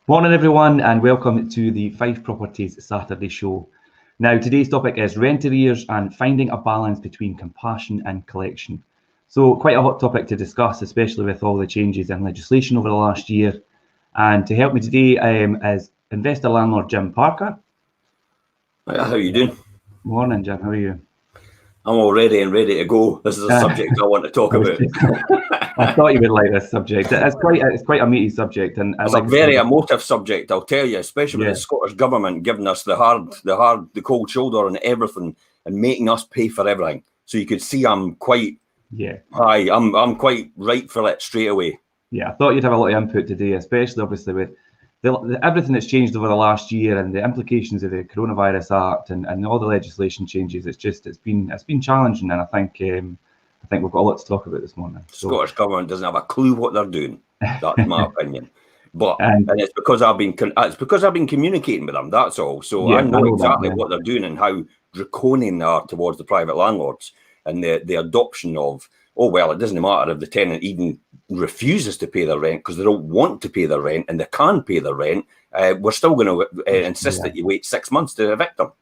Morning everyone and welcome to the Fife Properties Saturday show. Now today's topic is rent arrears and finding a balance between compassion and collection. So quite a hot topic to discuss, especially with all the changes in legislation over the last year. And to help me today is investor landlord Jim Parker. How are you doing? Morning Jim, how are you? I'm all ready to go. This is a subject I want to talk about. I thought you would like this subject. It's quite a meaty subject, and it's a very emotive subject. I'll tell you, especially with the Scottish government giving us the cold shoulder on everything and making us pay for everything. So you could see I'm quite high. I'm quite right for it straight away. Yeah, I thought you'd have a lot of input today, especially obviously with everything that's changed over the last year and the implications of the Coronavirus Act and all the legislation changes. It's been challenging, and I think we've got a lot to talk about this morning. So, Scottish government doesn't have a clue what they're doing. That's my opinion. But and it's because I've been communicating with them. That's all. So I know exactly what they're doing and how draconian they are towards the private landlords and the adoption of, oh well, it doesn't matter if the tenant even refuses to pay their rent because they don't want to pay their rent and they can pay their rent. We're still going to insist that you wait 6 months to evict them.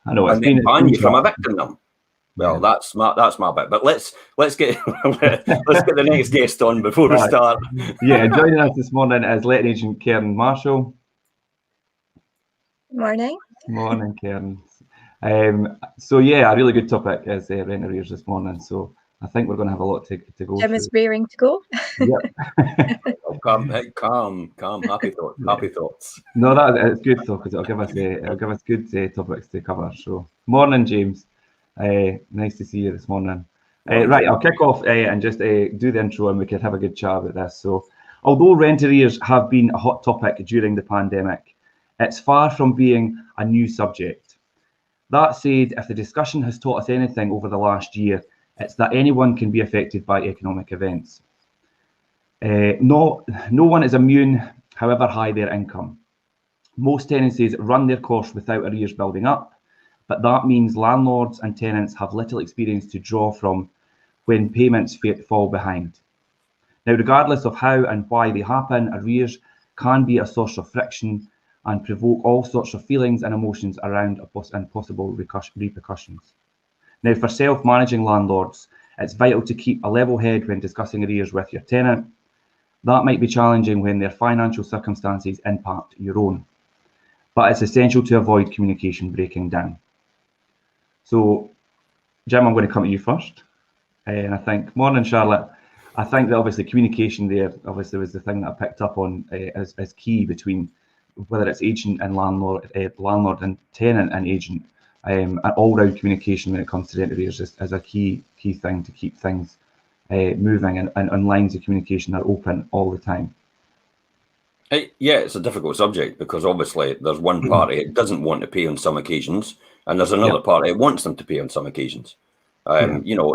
I know, and then ban you from evicting them. Well, that's my bit. But let's get the next guest on before we start. Joining us this morning is letting agent Karen Marshall. Morning. Morning, Karen. So a really good topic is rent arrears this morning. So I think we're going to have a lot to go. Jim is rearing to go. Yep. Calm. Happy thoughts. No, it's good though, because it'll give us good topics to cover. So morning, James. Nice to see you this morning. Right, I'll kick off and just do the intro and we can have a good chat about this. So although rent arrears have been a hot topic during the pandemic, it's far from being a new subject. That said, if the discussion has taught us anything over the last year, it's that anyone can be affected by economic events. No one is immune, however high their income. Most tenancies run their course without arrears building up, but that means landlords and tenants have little experience to draw from when payments fall behind. Now, regardless of how and why they happen, arrears can be a source of friction and provoke all sorts of feelings and emotions around and possible repercussions. Now, for self-managing landlords, it's vital to keep a level head when discussing arrears with your tenant. That might be challenging when their financial circumstances impact your own, but it's essential to avoid communication breaking down. So, Jim, I'm going to come to you first. And I think, morning, Charlotte. I think that obviously communication there obviously was the thing that I picked up on as key between whether it's agent and landlord and tenant and agent. All-round communication when it comes to rent arrears is a key thing to keep things moving and lines of communication are open all the time. It's a difficult subject because obviously there's one party it doesn't want to pay on some occasions, and there's another party it wants them to pay on some occasions. You know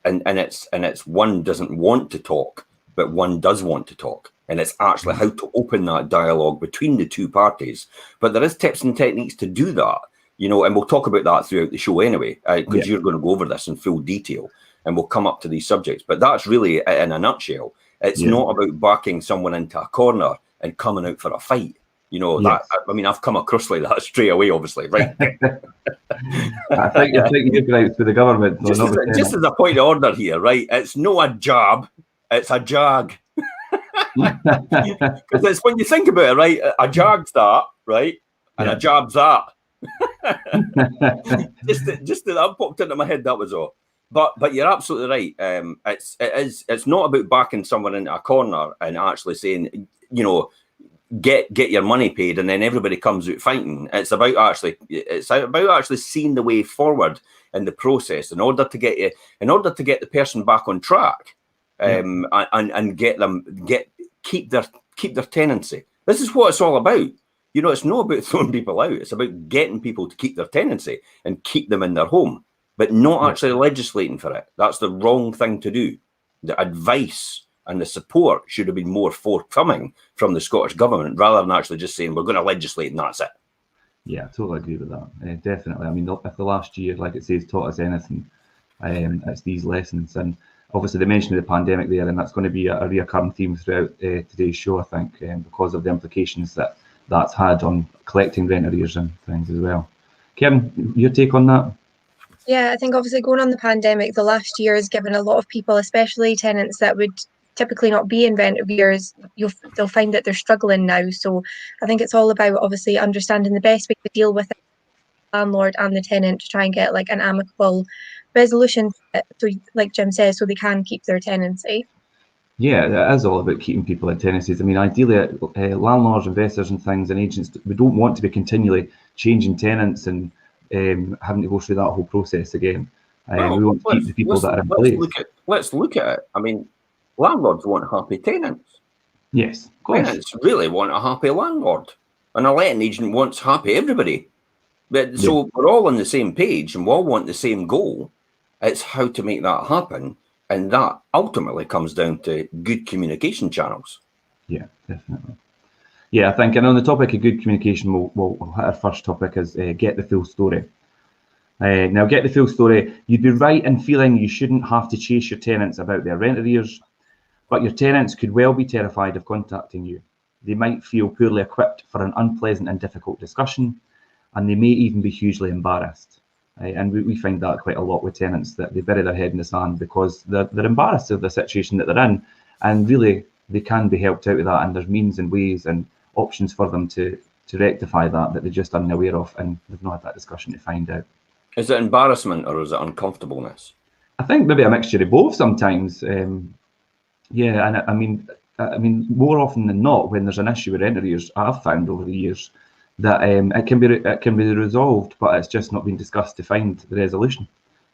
and it's one doesn't want to talk, but one does want to talk, and it's actually how to open that dialogue between the two parties. But there is tips and techniques to do that. You know, and we'll talk about that throughout the show anyway, because you're going to go over this in full detail and we'll come up to these subjects. But that's really, in a nutshell, it's not about backing someone into a corner and coming out for a fight. You know, I've come across like that straight away, obviously, right? I think you're right to the government. Just as a point of order here, right? It's not a jab, it's a jag. Because it's when you think about it, right? A jag's that, right? And a jab's that. just that popped into my head, that was all. But you're absolutely right. It's not about backing someone into a corner and actually saying, you know, get your money paid and then everybody comes out fighting. It's about actually seeing the way forward in the process in order to get the person back on track, and keep their tenancy. This is what it's all about. You know, it's not about throwing people out. It's about getting people to keep their tenancy and keep them in their home, but not actually legislating for it. That's the wrong thing to do. The advice and the support should have been more forthcoming from the Scottish government rather than actually just saying, we're going to legislate and that's it. Yeah, I totally agree with that. Definitely. I mean, if the last year, like it says, taught us anything, it's these lessons. And obviously the mention of the pandemic there, and that's going to be a recurring theme throughout today's show, I think, because of the implications that that's had on collecting rent arrears and things as well. Kevin, your take on that? Yeah, I think obviously going on the pandemic, the last year has given a lot of people, especially tenants that would typically not be in rent arrears, they'll find that they're struggling now. So I think it's all about obviously understanding the best way to deal with it, the landlord and the tenant, to try and get like an amicable resolution, so like Jim says, so they can keep their tenancy. Yeah, it is all about keeping people in tenancies. I mean, ideally, landlords, investors and things and agents, we don't want to be continually changing tenants and having to go through that whole process again. We want to keep the people that are in place. Let's look at it. I mean, landlords want happy tenants. Yes, of course. Tenants really want a happy landlord. And a letting agent wants happy everybody. But so we're all on the same page and we all want the same goal. It's how to make that happen. And that ultimately comes down to good communication channels. Yeah, definitely. Yeah, I think, and on the topic of good communication, we'll hit our first topic is get the full story. Now, get the full story. You'd be right in feeling you shouldn't have to chase your tenants about their rent arrears, but your tenants could well be terrified of contacting you. They might feel poorly equipped for an unpleasant and difficult discussion, and they may even be hugely embarrassed. And we find that quite a lot with tenants, that they bury their head in the sand because they're embarrassed of the situation that they're in, and really they can be helped out of that, and there's means and ways and options for them to rectify that they're just unaware of, and they've not had that discussion to find out. Is it embarrassment or is it uncomfortableness? I think maybe a mixture of both sometimes. Yeah, and I mean, more often than not, when there's an issue with rent arrears, I've found over the years that it can be resolved, but it's just not been discussed to find the resolution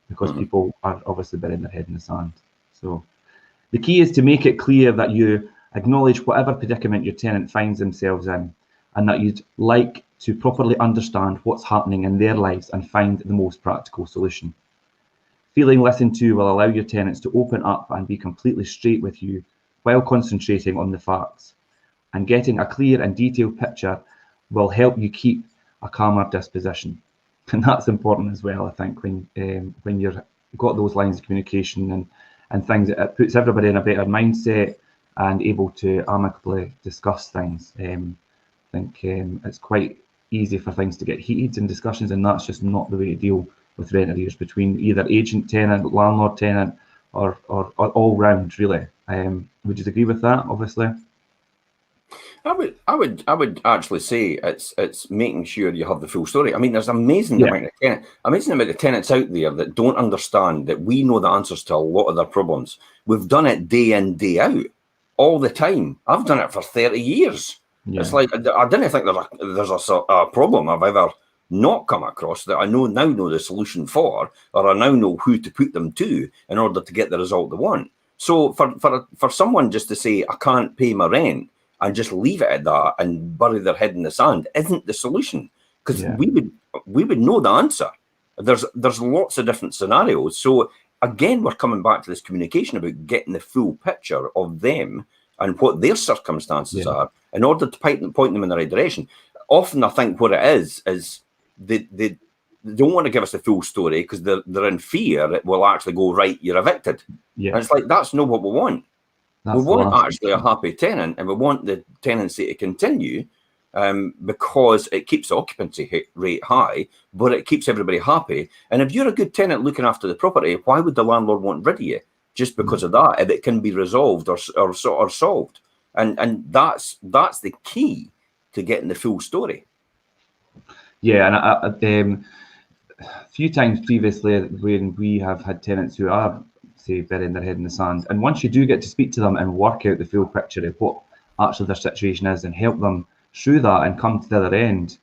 because people are obviously burying their head in the sand. So the key is to make it clear that you acknowledge whatever predicament your tenant finds themselves in, and that you'd like to properly understand what's happening in their lives and find the most practical solution. Feeling listened to will allow your tenants to open up and be completely straight with you while concentrating on the facts, and getting a clear and detailed picture will help you keep a calmer disposition. And that's important as well, I think, when you've got those lines of communication and things, it puts everybody in a better mindset and able to amicably discuss things. I think it's quite easy for things to get heated in discussions, and that's just not the way to deal with rent arrears between either agent tenant, landlord tenant, or all round really. Would you agree with that? Obviously. I would actually say it's making sure you have the full story. I mean, there's amazing amount of tenants out there that don't understand that we know the answers to a lot of their problems. We've done it day in, day out, all the time. I've done it for 30 years. Yeah. It's like I didn't think there's a problem I've ever not come across that I now know the solution for, or I now know who to put them to in order to get the result they want. So for someone just to say I can't pay my rent and just leave it at that and bury their head in the sand isn't the solution, because we would know the answer. There's lots of different scenarios. So again, we're coming back to this communication about getting the full picture of them and what their circumstances are in order to point them in the right direction. Often I think what it is they don't want to give us the full story because they're in fear it will actually go, right, you're evicted. And it's like, that's not what we want. We want actually a happy tenant, and we want the tenancy to continue because it keeps the occupancy rate high, but it keeps everybody happy. And if you're a good tenant looking after the property, why would the landlord want rid of you just because of that, if it can be resolved or solved? And that's the key to getting the full story. Yeah, and a few times previously when we have had tenants who are, say, burying their head in the sand, and once you do get to speak to them and work out the full picture of what actually their situation is and help them through that and come to the other end,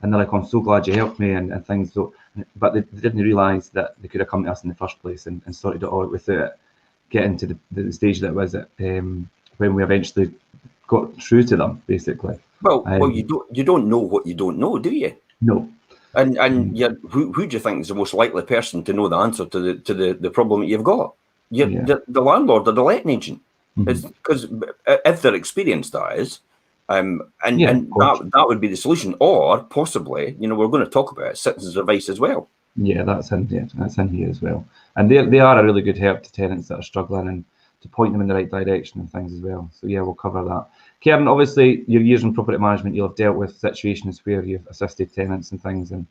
and they're like, I'm so glad you helped me and things. So, but they didn't realise that they could have come to us in the first place and sorted it all out without it getting to the stage that it was at when we eventually got through to them, basically. Well, you don't know what you don't know, do you? No. And who do you think is the most likely person to know the answer to the problem that you've got? The landlord or the letting agent. It's because if they're experienced, that is, and that would be the solution. Or possibly, we're going to talk about it, citizens' advice as well. Yeah, that's in here as well. And they are a really good help to tenants that are struggling and to point them in the right direction and things as well. So yeah, we'll cover that. Karen, obviously your years in property management, you'll have dealt with situations where you've assisted tenants and things. And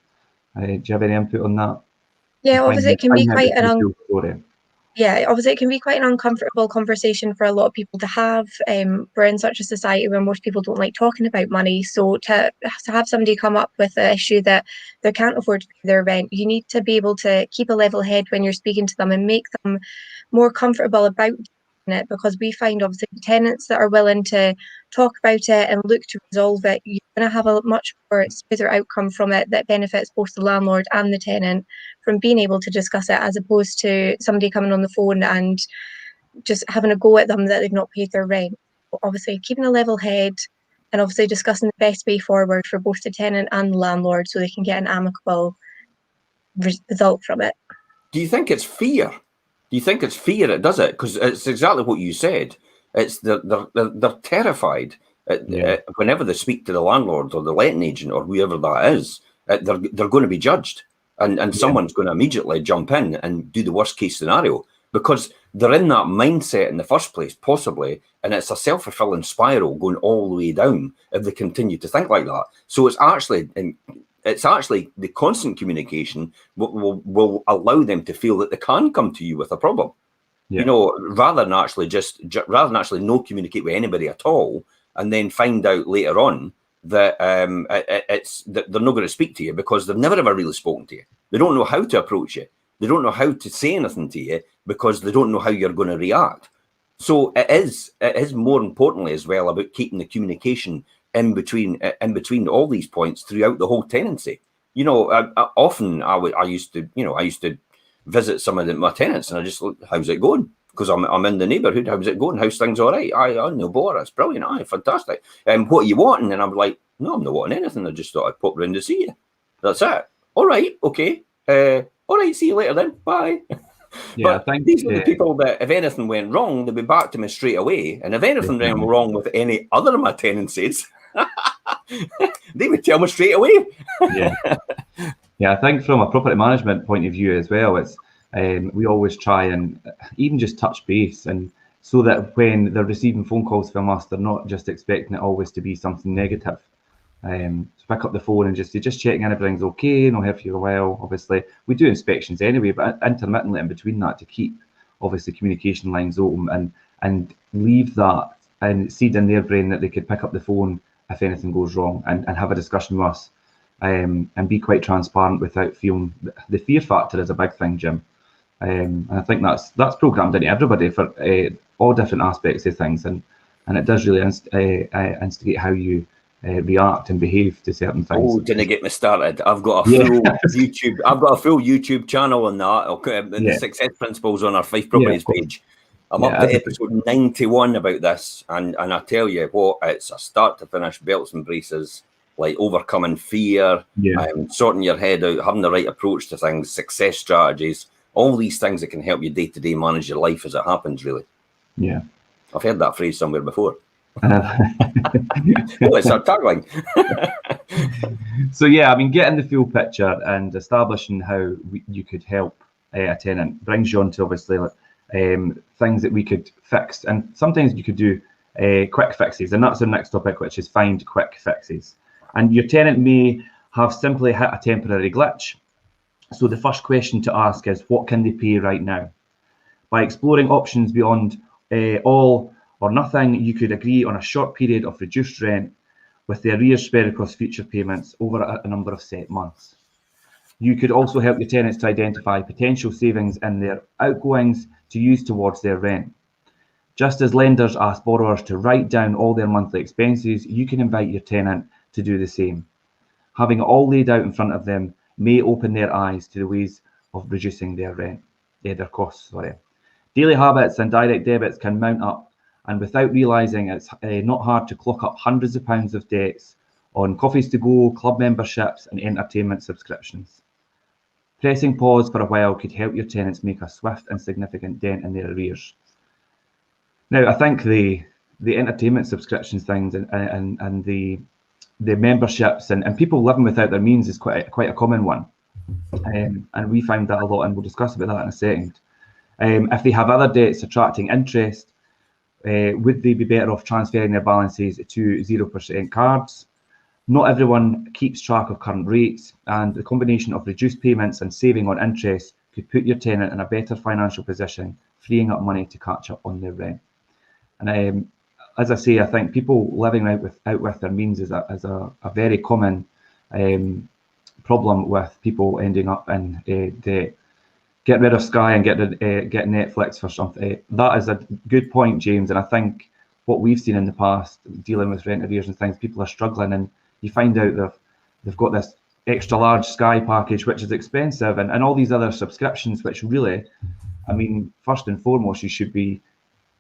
do you have any input on that? Yeah, obviously it can be quite an uncomfortable conversation for a lot of people to have. We're in such a society where most people don't like talking about money. So to have somebody come up with an issue that they can't afford to pay their rent, you need to be able to keep a level head when you're speaking to them and make them more comfortable about it, because we find obviously tenants that are willing to talk about it and look to resolve it, you're going to have a much more smoother outcome from it that benefits both the landlord and the tenant from being able to discuss it, as opposed to somebody coming on the phone and just having a go at them that they've not paid their rent. Obviously keeping a level head and obviously discussing the best way forward for both the tenant and the landlord so they can get an amicable result from it. Do you think it's fear? Do you think it's fear that does it? Because it's exactly what you said. It's they're terrified. Whenever they speak to the landlord or the letting agent or whoever that is, they're going to be judged, and someone's going to immediately jump in and do the worst case scenario because they're in that mindset in the first place, possibly, and it's a self-fulfilling spiral going all the way down if they continue to think like that. So it's actually the constant communication will allow them to feel that they can come to you with a problem. Yeah. You know, rather than actually no communicate with anybody at all, and then find out later on that that they're not going to speak to you because they've never ever really spoken to you. They don't know how to approach you. They don't know how to say anything to you because they don't know how you're going to react. So it is more importantly as well about keeping the communication in between all these points throughout the whole tenancy. You know, I used to visit some of my tenants and I just look, how's it going? Because I'm in the neighbourhood. How's it going? How's things all right? I know, bother. It's brilliant. Aye, fantastic. What are you wanting? And I'm like, no, I'm not wanting anything. I just thought I'd pop round to see you. That's it. All right, okay. All right, see you later then. Bye. Yeah, but these are the people that if anything went wrong, they'd be back to me straight away. And if anything went wrong with any other of my tenancies, they would tell me straight away. Yeah, I think from a property management point of view as well, it's we always try and even just touch base, and so that when they're receiving phone calls from us, they're not just expecting it always to be something negative. So pick up the phone and just checking in everything's okay, no here for a while. Obviously, we do inspections anyway, but intermittently in between that to keep obviously communication lines open and leave that and seed in their brain that they could pick up the phone if anything goes wrong and have a discussion with us and be quite transparent without feeling the fear factor is a big thing, Jim. And I think that's programmed into everybody for all different aspects of things, and it does really instigate how you react and behave to certain things. Oh, didn't get me started. I've got a full YouTube. I've got a full YouTube channel on that. The Success Principles on our Fife Properties page. I'm up to episode 91 about this, and I tell you what, it's a start to finish, belts and braces, like overcoming fear, sorting your head out, having the right approach to things, success strategies, all these things that can help you day to day manage your life as it happens. Really. Yeah, I've heard that phrase somewhere before. It's our tagline. So yeah, I mean, getting the full picture and establishing how you could help a tenant brings you on to obviously things that we could fix, and sometimes you could do quick fixes, and that's the next topic, which is find quick fixes. And your tenant may have simply hit a temporary glitch. So the first question to ask is, what can they pay right now? By exploring options beyond all or nothing, you could agree on a short period of reduced rent with the arrears spread across future payments over a number of set months. You could also help your tenants to identify potential savings in their outgoings to use towards their rent. Just as lenders ask borrowers to write down all their monthly expenses, you can invite your tenant to do the same. Having it all laid out in front of them may open their eyes to the ways of reducing their costs. Daily habits and direct debits can mount up, and without realising, it's not hard to clock up hundreds of pounds of debts on coffees to go, club memberships and entertainment subscriptions. Pressing pause for a while could help your tenants make a swift and significant dent in their arrears. Now, I think the entertainment subscriptions things and the memberships and people living without their means is quite a common one. And we found that a lot, and we'll discuss about that in a second. If they have other debts attracting interest, would they be better off transferring their balances to 0% cards? Not everyone keeps track of current rates, and the combination of reduced payments and saving on interest could put your tenant in a better financial position, freeing up money to catch up on their rent. And as I say, I think people living out with their means is a very common problem with people ending up in debt. Get rid of Sky and get Netflix for something. That is a good point, James. And I think what we've seen in the past, dealing with rent arrears and things, people are struggling, and you find out they've got this extra large Sky package, which is expensive, and all these other subscriptions, which really, I mean, first and foremost, you should be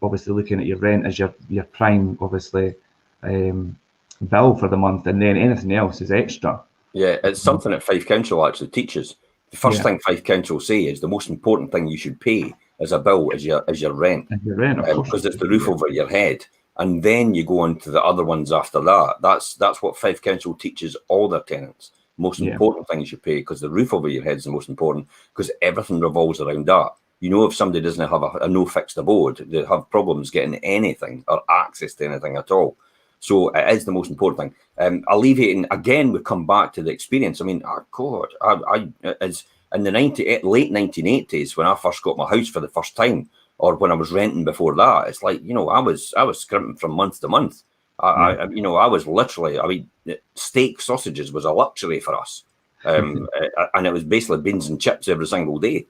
obviously looking at your rent as your prime, obviously, bill for the month, and then anything else is extra. Yeah, it's something that Fife Council actually teaches. The first thing Fife Council say is the most important thing you should pay as a bill is your rent. And your rent, of course. Because it's the roof over your head. And then you go on to the other ones after that. That's what Fife Council teaches all their tenants. Most important thing you should pay, because the roof over your head is the most important, because everything revolves around that. You know, if somebody doesn't have a no fixed abode, they have problems getting anything or access to anything at all. So it is the most important thing. Alleviating, again, we come back to the experience. I mean, oh God, as in the late 1980s, when I first got my house for the first time, or when I was renting before that, it's like, you know, I was scrimping from month to month. I was literally, I mean, steak sausages was a luxury for us. And it was basically beans and chips every single day.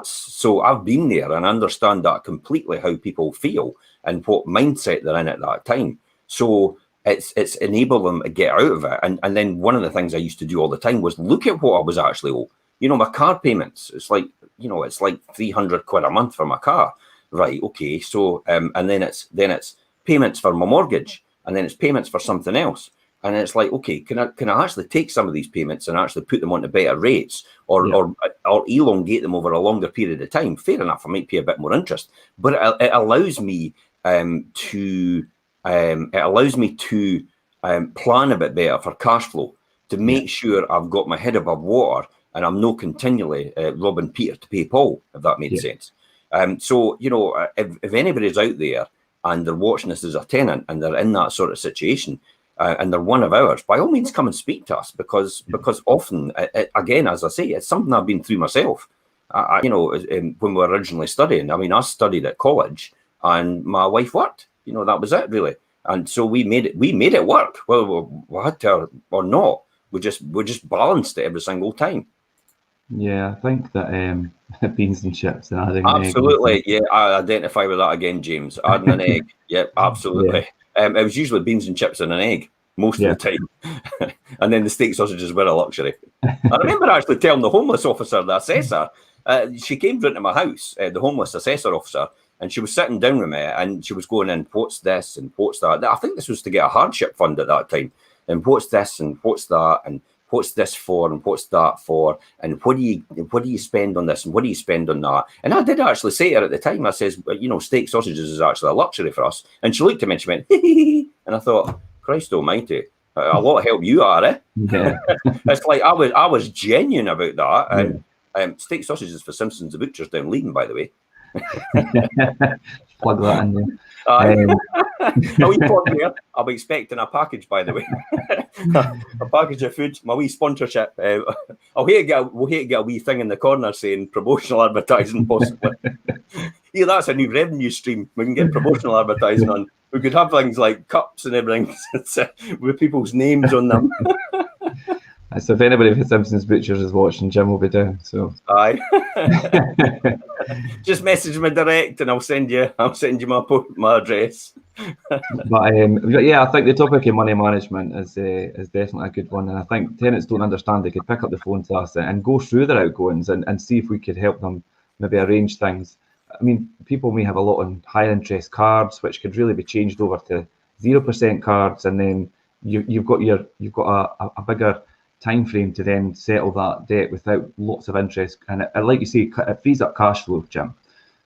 So I've been there and understand that completely, how people feel and what mindset they're in at that time. So it's enable them to get out of it. And then one of the things I used to do all the time was look at what I was actually owed. You know, my car payments, it's like 300 quid a month for my car. Right, okay. So and then it's payments for my mortgage, and then it's payments for something else. And it's like, okay, can I actually take some of these payments and actually put them onto better rates, or elongate them over a longer period of time? Fair enough, I might pay a bit more interest, but it allows me to plan a bit better for cash flow, to make sure I've got my head above water and I'm not continually robbing Peter to pay Paul, if that made sense. So, you know, if anybody's out there and they're watching this as a tenant and they're in that sort of situation, and they're one of ours, by all means come and speak to us, because often, again, as I say, it's something I've been through myself. When we were originally studying, I mean, I studied at college and my wife worked. You know, that was it really. And so we made it work. Well, we had to or not. We just balanced it every single time. Yeah, I think that beans and chips and adding absolutely, an egg. Yeah, I identify with that again, James. Adding an egg, yeah, absolutely. Yeah. It was usually beans and chips and an egg most of the time, and then the steak sausages were a luxury. I remember actually telling the homeless officer, the assessor, she came round to my house, the homeless assessor officer, and she was sitting down with me, and she was going in, what's this and what's that? I think this was to get a hardship fund at that time, and what's this and what's that, and what's this for and what's that for, and what do you spend on this and what do you spend on that? And I did actually say to her at the time, I says, you know, steak sausages is actually a luxury for us. And she looked at me and she went, and I thought, Christ almighty, a lot of help you are, eh? Yeah. It's like I was genuine about that. And steak sausages for Simpsons the Butchers down Leiden, by the way. Plug that in there. A wee plug there. I'm expecting a package, by the way. A package of food, my wee sponsorship. We'll hate to get a wee thing in the corner saying promotional advertising, possibly. Yeah, that's a new revenue stream. We can get promotional advertising on. We could have things like cups and everything with people's names on them. So if anybody from Simpsons Butchers is watching, Jim will be down. So aye, just message me direct, and I'll send you my address. But yeah, I think the topic of money management is definitely a good one, and I think tenants don't understand. They could pick up the phone to us and go through their outgoings and see if we could help them maybe arrange things. I mean, people may have a lot on higher interest cards, which could really be changed over to 0% cards, and then you've got a bigger time frame to then settle that debt without lots of interest, and like you say, it frees up cash flow, Jim.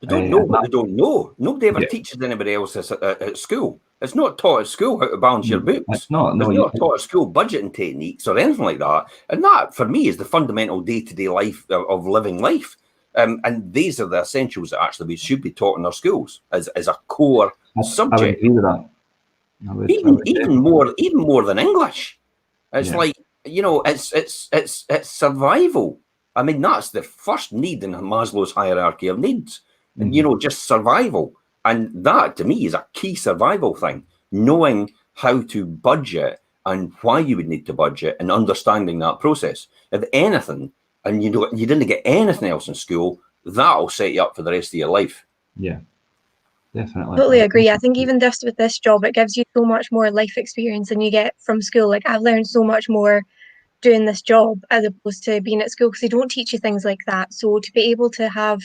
They don't know what they don't know. Nobody ever teaches anybody else at school. It's not taught at school how to balance your books. It's not. No, it's not taught at school budgeting techniques or anything like that. And that, for me, is the fundamental day-to-day life of living life. And these are the essentials that actually we should be taught in our schools as a core subject. I would agree with that. Even more than English. It's like, you know, it's survival. I mean, that's the first need in Maslow's hierarchy of needs. And, you know, just survival. And that, to me, is a key survival thing. Knowing how to budget and why you would need to budget and understanding that process. If anything, and you didn't get anything else in school, that'll set you up for the rest of your life. Yeah, definitely. Totally agree. I think even just with this job, it gives you so much more life experience than you get from school. Like, I've learned so much more doing this job as opposed to being at school, because they don't teach you things like that. So to be able to have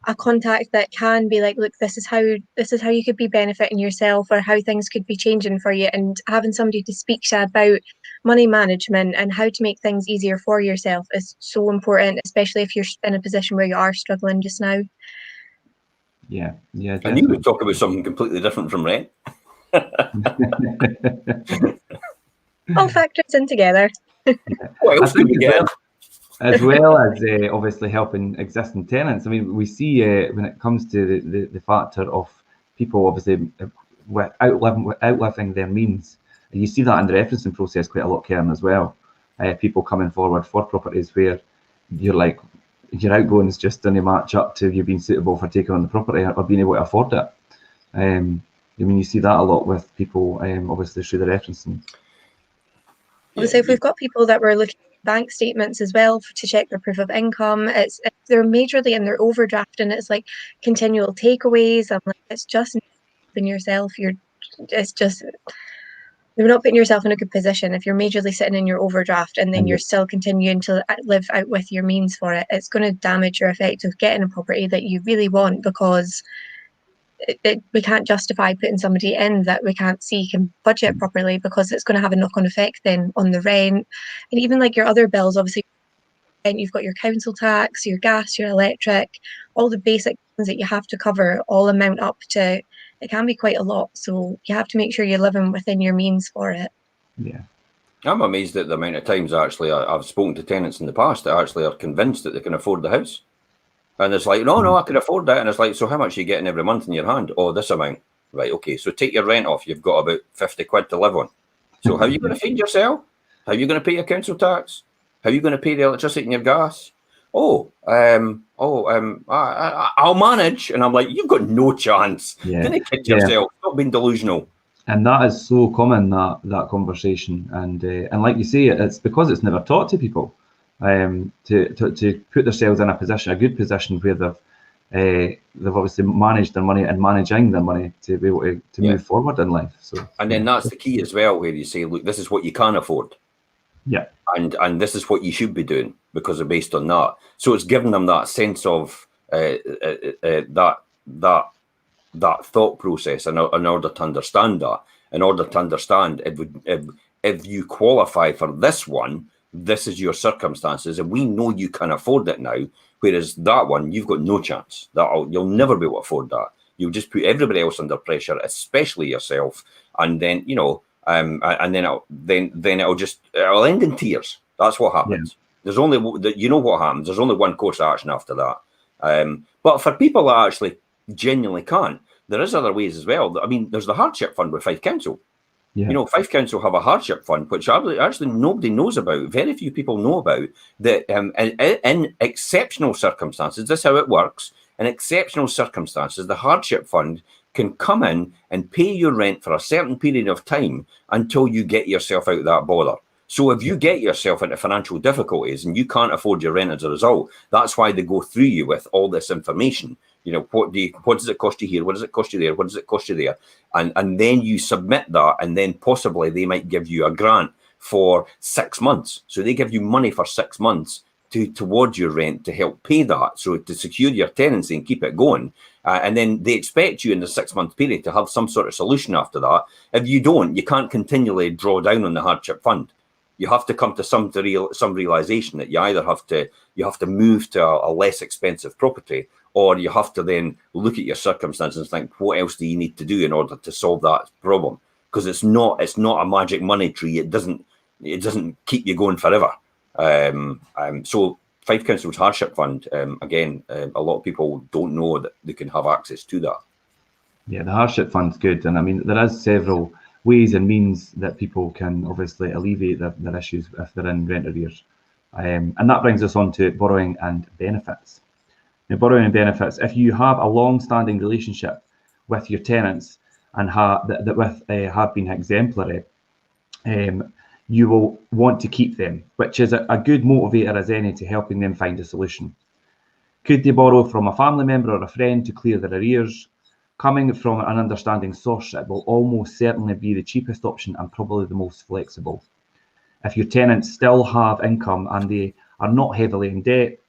a contact that can be like, look, this is how you could be benefiting yourself, or how things could be changing for you, and having somebody to speak to about money management and how to make things easier for yourself is so important, especially if you're in a position where you are struggling just now. Yeah, definitely. And you would talk about something completely different from rent. All factors in together. What else could we get? As well as obviously helping existing tenants. I mean, we see when it comes to the factor of people obviously outliving their means, you see that in the referencing process quite a lot, Karen, as well. People coming forward for properties where you're like, your outgoings just don't match up to you being suitable for taking on the property or being able to afford it. I mean, you see that a lot with people, obviously through the referencing. Obviously, if we've got people that were looking at bank statements as well to check their proof of income, they're majorly in their overdraft, and it's like continual takeaways. I'm like, it's just in yourself. You're not putting yourself in a good position if you're majorly sitting in your overdraft and then you're still continuing to live out with your means for it. It's going to damage your effect of getting a property that you really want, because we can't justify putting somebody in that we can't see can budget properly, because it's going to have a knock-on effect then on the rent, and even like your other bills. Obviously, you've got your council tax, your gas, your electric, all the basic things that you have to cover all amount up to, it can be quite a lot. So you have to make sure you're living within your means for it. Yeah. I'm amazed at the amount of times actually I've spoken to tenants in the past that actually are convinced that they can afford the house. And it's like, no, I can afford that. And it's like, so how much are you getting every month in your hand? Oh, this amount. Right, okay. So take your rent off. You've got about 50 quid to live on. So how are you going to feed yourself? How are you going to pay your council tax? How are you going to pay the electricity and your gas? I'll manage. And I'm like, you've got no chance. Didn't kid yourself. Stop being delusional. And that is so common, that conversation. And like you say, it's because it's never taught to people. To put themselves in a good position where they've obviously managed their money and managing their money to be able to move forward in life. So, and then that's the key as well, where you say, look, this is what you can afford. Yeah. And this is what you should be doing because they're based on that. So it's giving them that sense of that thought process in order to understand that. In order to understand, if you qualify for this one, this is your circumstances, and we know you can afford it now. Whereas that one, you've got no chance. You'll never be able to afford that. You'll just put everybody else under pressure, especially yourself. And then and then it'll end in tears. That's what happens. Yeah. There's only what happens. There's only one course of action after that. But for people that actually genuinely can't, there is other ways as well. I mean, there's the Hardship Fund with Fife Council. Yeah. Fife Council have a hardship fund, which actually nobody knows about. Very few people know about. That in exceptional circumstances, this is how it works. In exceptional circumstances, the hardship fund can come in and pay your rent for a certain period of time until you get yourself out of that bother. So if you get yourself into financial difficulties and you can't afford your rent as a result, that's why they go through you with all this information. What does it cost you here? What does it cost you there? What does it cost you there? And then you submit that, and then possibly they might give you a grant for 6 months. So they give you money for 6 months towards your rent to help pay that, so to secure your tenancy and keep it going. And then they expect you in the 6 month period to have some sort of solution after that. If you don't, you can't continually draw down on the hardship fund. you have to come to some realization that you either have to move to a less expensive property, or you have to then look at your circumstances and think, what else do you need to do in order to solve that problem? Because it's not a magic money tree. It doesn't keep you going forever. So Fife Council's Hardship Fund, again, a lot of people don't know that they can have access to that. Yeah, the Hardship Fund's good, and I mean there is several ways and means that people can obviously alleviate their issues if they're in rent arrears. And that brings us on to borrowing and benefits. Now, borrowing and benefits, if you have a long-standing relationship with your tenants and have been exemplary, you will want to keep them, which is a good motivator as any to helping them find a solution. Could they borrow from a family member or a friend to clear their arrears? Coming from an understanding source, it will almost certainly be the cheapest option and probably the most flexible. If your tenants still have income and they are not heavily in debt,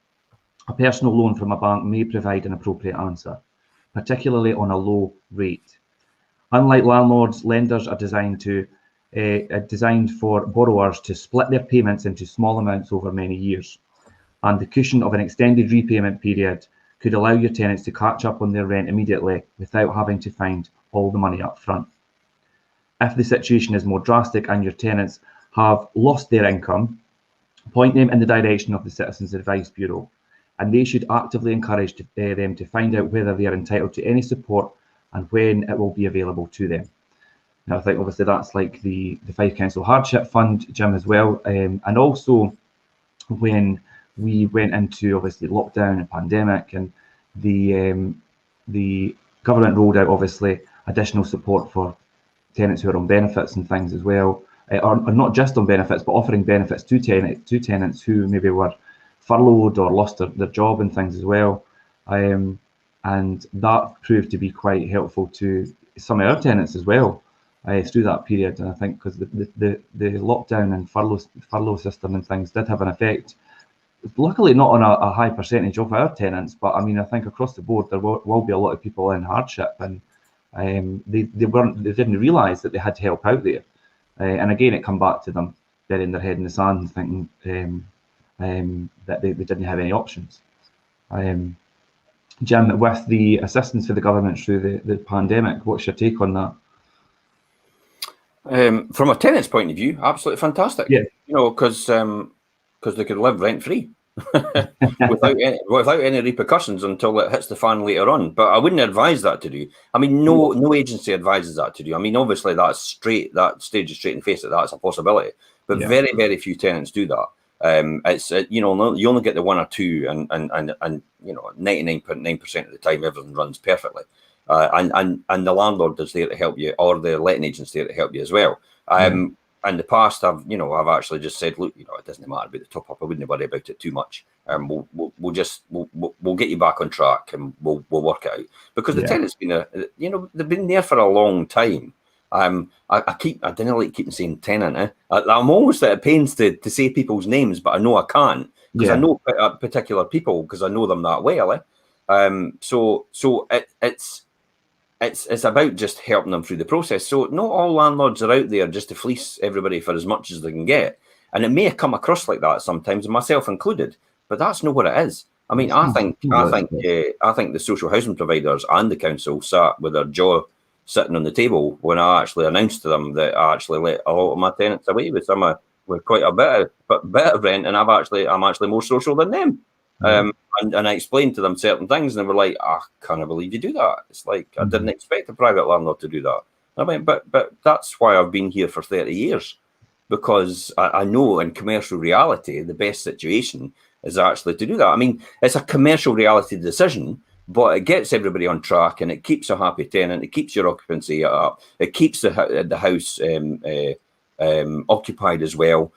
a personal loan from a bank may provide an appropriate answer, particularly on a low rate. Unlike landlords, lenders are designed for borrowers to split their payments into small amounts over many years, and the cushion of an extended repayment period could allow your tenants to catch up on their rent immediately without having to find all the money up front. If the situation is more drastic and your tenants have lost their income, point them in the direction of the Citizens Advice Bureau, and they should actively encourage them to find out whether they are entitled to any support and when it will be available to them. Now, I think obviously that's like the Fife Council Hardship Fund, Jim, as well, and also when we went into obviously lockdown and pandemic, and the government rolled out obviously additional support for tenants who are on benefits and things as well, or not just on benefits, but offering benefits to tenants who maybe were furloughed or lost their job and things as well. And that proved to be quite helpful to some of our tenants as well through that period. And I think because the lockdown and furlough system and things did have an effect. Luckily, not on a high percentage of our tenants, but I mean, I think across the board there will be a lot of people in hardship, and they didn't realise that they had to help out there. And again, it come back to them burying their head in the sand, thinking that they didn't have any options. Jim, with the assistance for the government through the pandemic, what's your take on that? From a tenant's point of view, absolutely fantastic. Yeah. You know, because they could live rent free without any repercussions until it hits the fan later on. But I wouldn't advise that to do. I mean, no agency advises that to do. I mean, obviously that stage is straight in the face that that's a possibility, but very, very few tenants do that. It's you know, you only get the one or two, and you know, 99.9% of the time everything runs perfectly. And the landlord is there to help you, or the letting agent's there to help you as well. In the past, I've actually just said, look, you know, it doesn't matter about the top up. I wouldn't worry about it too much. We'll get you back on track, and we'll work it out, because the tenant's been they've been there for a long time. I didn't like keeping saying tenant. I'm almost at pains to say people's names, but I know I can't, because I know particular people, because I know them that well. So it's about just helping them through the process. So not all landlords are out there just to fleece everybody for as much as they can get. And it may come across like that sometimes, myself included, but that's not what it is. I mean, I think the social housing providers and the council sat with their jaw sitting on the table when I actually announced to them that I actually let a lot of my tenants away with quite a bit of rent, and I'm actually more social than them. And I explained to them certain things, and they were like, I can't believe you do that. It's like, I didn't expect a private landlord to do that. I mean, but that's why I've been here for 30 years, because I know in commercial reality, the best situation is actually to do that. I mean, it's a commercial reality decision, but it gets everybody on track, and it keeps a happy tenant. It keeps your occupancy up. It keeps the house occupied as well.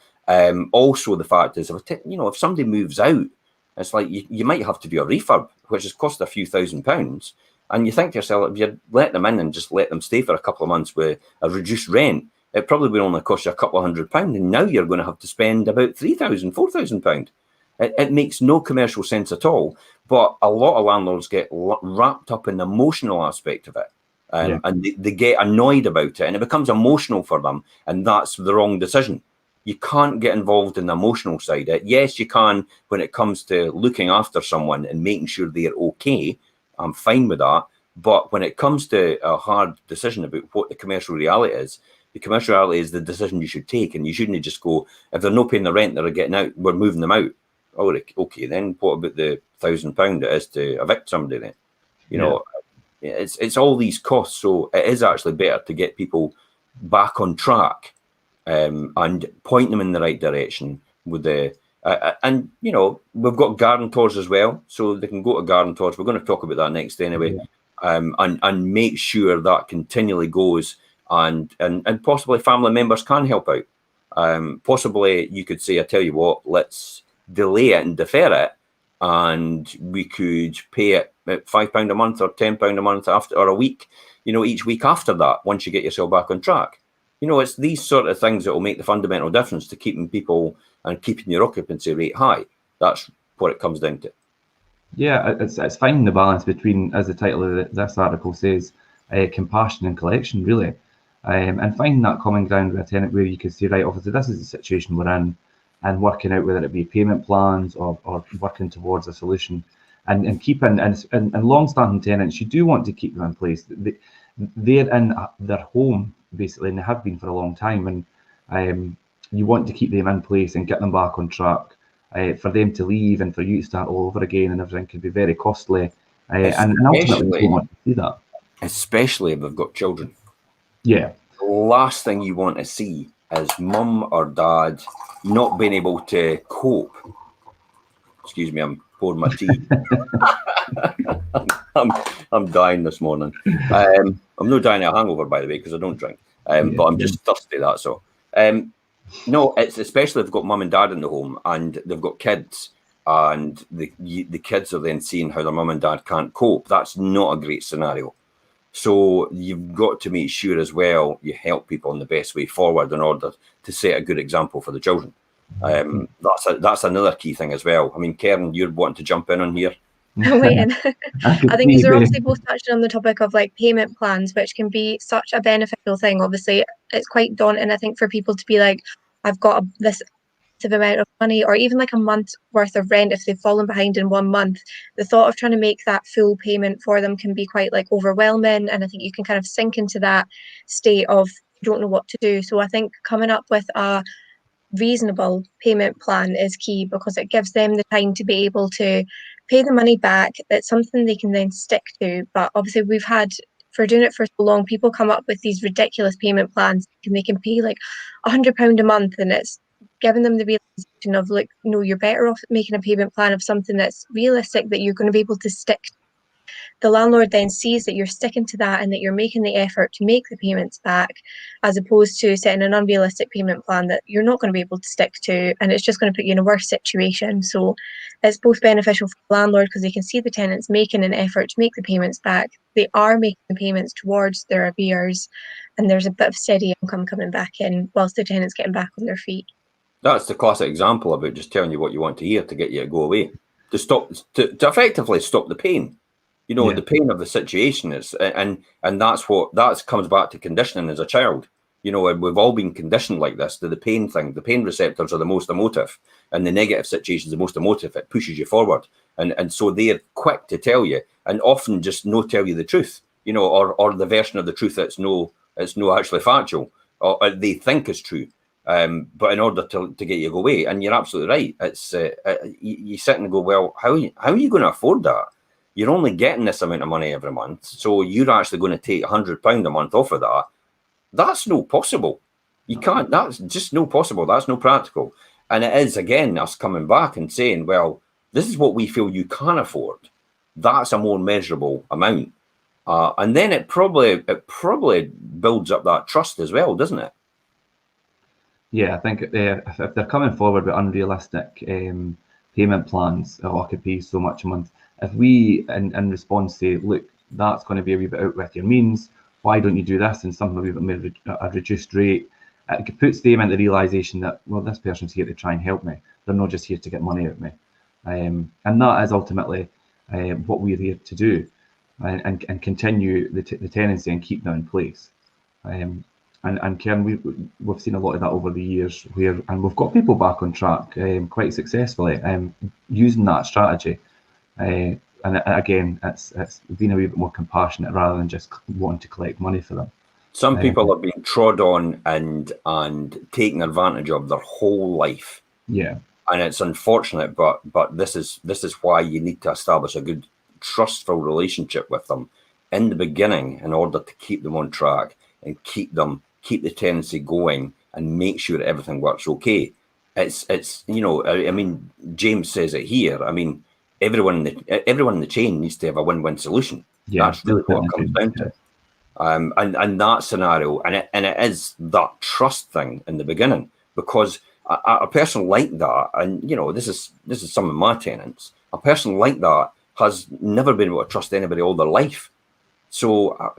Also, the fact is, if somebody moves out, it's like you might have to do a refurb, which has cost a few £1,000s. And you think to yourself, if you let them in and just let them stay for a couple of months with a reduced rent, it probably would only cost you a couple of £100. And now you're going to have to spend about £3,000, £4,000. It makes no commercial sense at all. But a lot of landlords get wrapped up in the emotional aspect of it. And they get annoyed about it, and it becomes emotional for them. And that's the wrong decision. You can't get involved in the emotional side. Yes, you can when it comes to looking after someone and making sure they're okay. I'm fine with that. But when it comes to a hard decision about what the commercial reality is, the commercial reality is the decision you should take, and you shouldn't just go, if they're not paying the rent, they're getting out, we're moving them out. Oh, okay, then what about the £1,000 it is to evict somebody then? You know, it's all these costs. So it is actually better to get people back on track and point them in the right direction with the and you know, we've got guarantors as well, so they can go to guarantors. We're going to talk about that next anyway. And make sure that continually goes, and possibly family members can help out. Possibly you could say, I tell you what, let's delay it and defer it, and we could pay it at £5 a month or £10 a month after, or a week, you know, each week after that, once you get yourself back on track. You know, it's these sort of things that will make the fundamental difference to keeping people and keeping your occupancy rate high. That's what it comes down to. Yeah, it's finding the balance between, as the title of this article says, compassion and collection, really, and finding that common ground with a tenant where you can say, right, obviously this is the situation we're in, and working out whether it be payment plans or working towards a solution, and keeping and long-standing tenants, you do want to keep them in place. They're in their home basically, and they have been for a long time, and you want to keep them in place and get them back on track. For them to leave and for you to start all over again and everything could be very costly, and ultimately you don't want to do that. Especially if they've got children. Yeah. The last thing you want to see is mum or dad not being able to cope. Excuse me, I'm pouring my tea. I'm dying this morning. I'm not dying of a hangover, by the way, because I don't drink. But I'm just thirsty, that's all. No, it's especially if they've got mum and dad in the home and they've got kids, and the kids are then seeing how their mum and dad can't cope. That's not a great scenario. So you've got to make sure as well you help people in the best way forward in order to set a good example for the children. That's another key thing as well. I mean, Karen, you're wanting to jump in on here. Waiting. I think you're obviously both touching on the topic of like payment plans, which can be such a beneficial thing. Obviously, it's quite daunting, I think, for people to be like, I've got this amount of money, or even like a month's worth of rent if they've fallen behind in 1 month. The thought of trying to make that full payment for them can be quite like overwhelming, and I think you can kind of sink into that state of you don't know what to do. So I think coming up with a reasonable payment plan is key, because it gives them the time to be able to pay the money back. It's something they can then stick to. But obviously for doing it for so long, people come up with these ridiculous payment plans and they can pay like £100 a month, and it's giving them the realization of like, no, you're better off making a payment plan of something that's realistic, that you're going to be able to stick to. The landlord then sees that you're sticking to that and that you're making the effort to make the payments back, as opposed to setting an unrealistic payment plan that you're not going to be able to stick to, and it's just going to put you in a worse situation. So it's both beneficial for the landlord because they can see the tenants making an effort to make the payments back. They are making the payments towards their arrears, and there's a bit of steady income coming back in whilst the tenant's getting back on their feet. That's the classic example about just telling you what you want to hear to get you to go away, to effectively stop the pain. You know, the pain of the situation is, and that comes back to conditioning as a child. You know, we've all been conditioned like this to the pain thing. The pain receptors are the most emotive, and the negative situation is the most emotive. It pushes you forward, and so they're quick to tell you, and often just no tell you the truth. You know, or the version of the truth that's no actually factual, or they think is true. But in order to get you to go away, and you're absolutely right. It's you sit and go, well, how are you going to afford that? You're only getting this amount of money every month, so you're actually going to take £100 a month off of that. That's no possible. You can't. That's just no possible. That's no practical. And it is, again, us coming back and saying, well, this is what we feel you can afford. That's a more measurable amount. And then it probably builds up that trust as well, doesn't it? Yeah, I think if they're coming forward with unrealistic payment plans, I could pay so much a month. If we, in response, say, look, that's going to be a wee bit out with your means, why don't you do this and something a wee bit more a reduced rate? It puts them into the realisation that, well, this person's here to try and help me. They're not just here to get money out of me. And that is ultimately what we're here to do, and continue the tenancy and keep them in place. And Karen, we've seen a lot of that over the years, and we've got people back on track quite successfully using that strategy. And again, it's being a wee bit more compassionate rather than just wanting to collect money for them. Some people are being trod on and taken advantage of their whole life. Yeah, and it's unfortunate, but this is why you need to establish a good trustful relationship with them in the beginning in order to keep them on track and keep the tenancy going and make sure that everything works okay. It's you know, I mean, James says it here. I mean, everyone in the chain needs to have a win-win solution. yeah, That's really what it comes down to. And that scenario, and it is that trust thing in the beginning, because a person like that, and you know, this is some of my tenants, a person like that has never been able to trust anybody all their life. So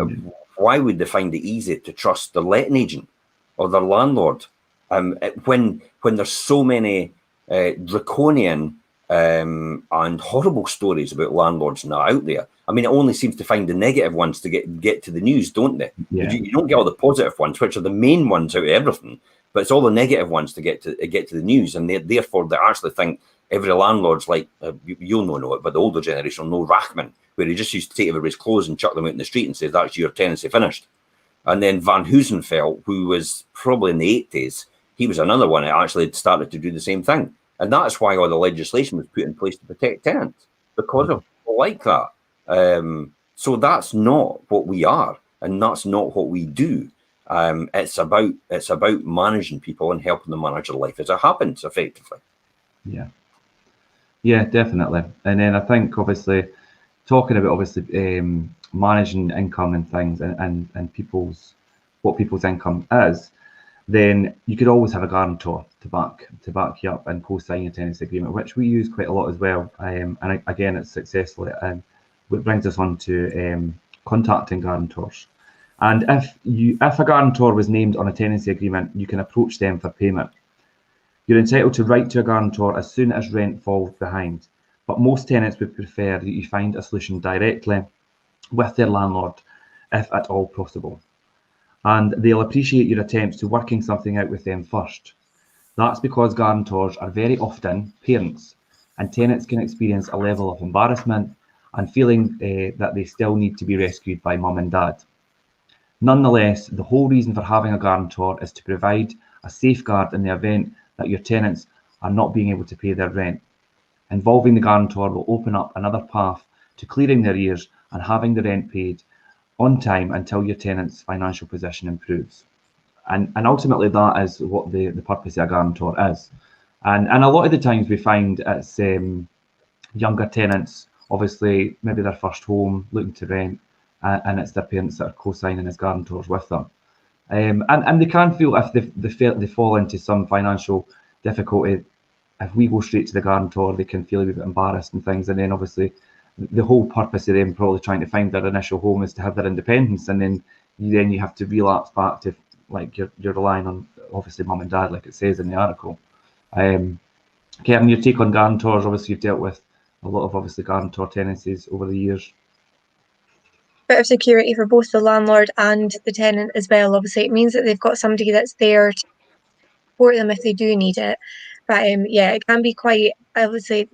why would they find it easy to trust their letting agent or their landlord when there's so many draconian and horrible stories about landlords now out there? I mean, it only seems to find the negative ones to get to the news, don't they? Yeah. You don't get all the positive ones, which are the main ones out of everything, but it's all the negative ones to get to the news, and therefore they actually think every landlord's like, you'll know it, but the older generation will know Rachman, where he just used to take everybody's clothes and chuck them out in the street and say, that's your tenancy finished. And then Van Hoosenfeld, who was probably in the 80s, he was another one that actually had started to do the same thing. And that's why all the legislation was put in place to protect tenants, because of people like that. So that's not what we are, and that's not what we do. It's about managing people and helping them manage their life as it happens effectively. Yeah, definitely. And then I think obviously talking about managing income and things and what people's income is, then you could always have a guarantor to back you up and co-sign your tenancy agreement, which we use quite a lot as well. And again, it's successful. And it brings us on to contacting guarantors. And if a guarantor was named on a tenancy agreement, you can approach them for payment. You're entitled to write to a guarantor as soon as rent falls behind, but most tenants would prefer that you find a solution directly with their landlord, if at all possible. And they'll appreciate your attempts to working something out with them first. That's because guarantors are very often parents, and tenants can experience a level of embarrassment and feeling that they still need to be rescued by mum and dad. Nonetheless, the whole reason for having a guarantor is to provide a safeguard in the event that your tenants are not being able to pay their rent. Involving the guarantor will open up another path to clearing their arrears and having the rent paid on time until your tenant's financial position improves. And ultimately that is what the purpose of a guarantor is. And a lot of the times we find it's younger tenants, obviously maybe their first home, looking to rent, and it's their parents that are co-signing as guarantors with them. And they can feel if they fall into some financial difficulty, if we go straight to the guarantor, they can feel a bit embarrassed and things. And then obviously the whole purpose of them probably trying to find their initial home is to have their independence, and then you have to relapse back to like you're relying on obviously mum and dad, like it says in the article. Kevin, your take on guarantors? Obviously you've dealt with a lot of obviously guarantor tenancies over the years. Bit of security for both the landlord and the tenant as well. Obviously, it means that they've got somebody that's there to support them if they do need it. But yeah, it can be quite, obviously,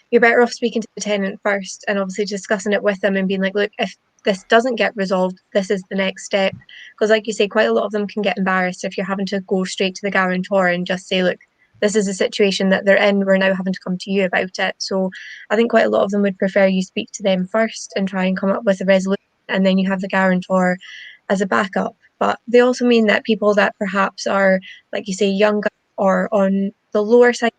you're better off speaking to the tenant first and obviously discussing it with them and being like, look, if this doesn't get resolved, this is the next step. Because like you say, quite a lot of them can get embarrassed if you're having to go straight to the guarantor and just say, look, this is a situation that they're in, we're now having to come to you about it. So I think quite a lot of them would prefer you speak to them first and try and come up with a resolution, and then you have the guarantor as a backup. But they also mean that people that perhaps are, like you say, younger or on the lower side,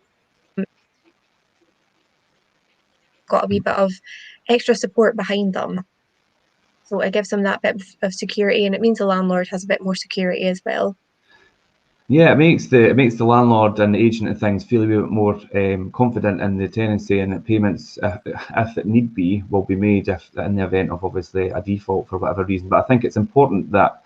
got a wee bit of extra support behind them. So it gives them that bit of security, and it means the landlord has a bit more security as well. Yeah, it makes the landlord and the agent and things feel a bit more confident in the tenancy, and that payments, if it need be, will be made if in the event of obviously a default for whatever reason. But I think it's important that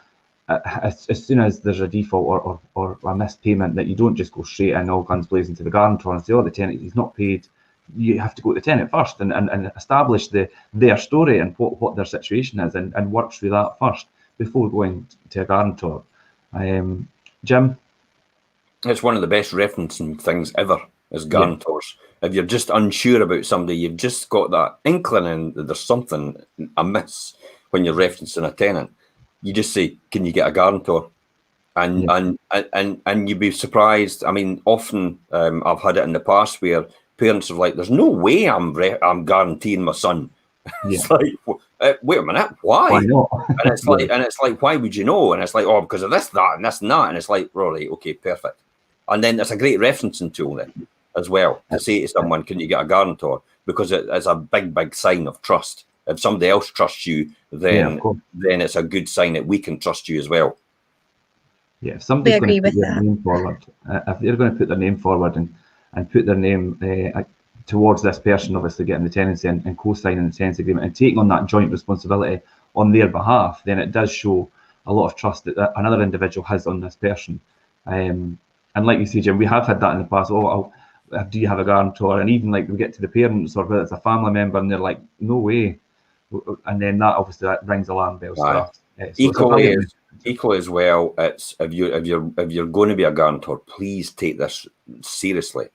as soon as there's a default or a missed payment, that you don't just go straight in all guns blazing to the guarantor and say, oh, the tenant, he's not paid. You have to go to the tenant first and establish their story and what their situation is, and work through that first before going to a guarantor. Jim? It's one of the best referencing things ever, is guarantors. Yeah. If you're just unsure about somebody, you've just got that inkling that there's something amiss when you're referencing a tenant. You just say, can you get a guarantor? And you'd be surprised. I mean, often I've had it in the past where parents are like, there's no way I'm guaranteeing my son. It's like, wait a minute, why not? And it's like, and it's like, why would you know? And it's like, oh, because of this, that, and this and that. And it's like, right, okay, perfect. And then it's a great referencing tool then as well to say to someone, can you get a guarantor? Because it's a big sign of trust. If somebody else trusts you, then it's a good sign that we can trust you as well. Yeah, if somebody's going to put their name forward, if they're going to put their name forward and put their name towards this person, obviously getting the tenancy and co-signing the tenancy agreement and taking on that joint responsibility on their behalf, then it does show a lot of trust that another individual has on this person. And like you say, Jim, we have had that in the past. Do you have a guarantor? And even like we get to the parents or whether it's a family member and they're like, no way. And then that obviously that rings alarm bells. Equally as well, it's if you're going to be a guarantor, please take this seriously.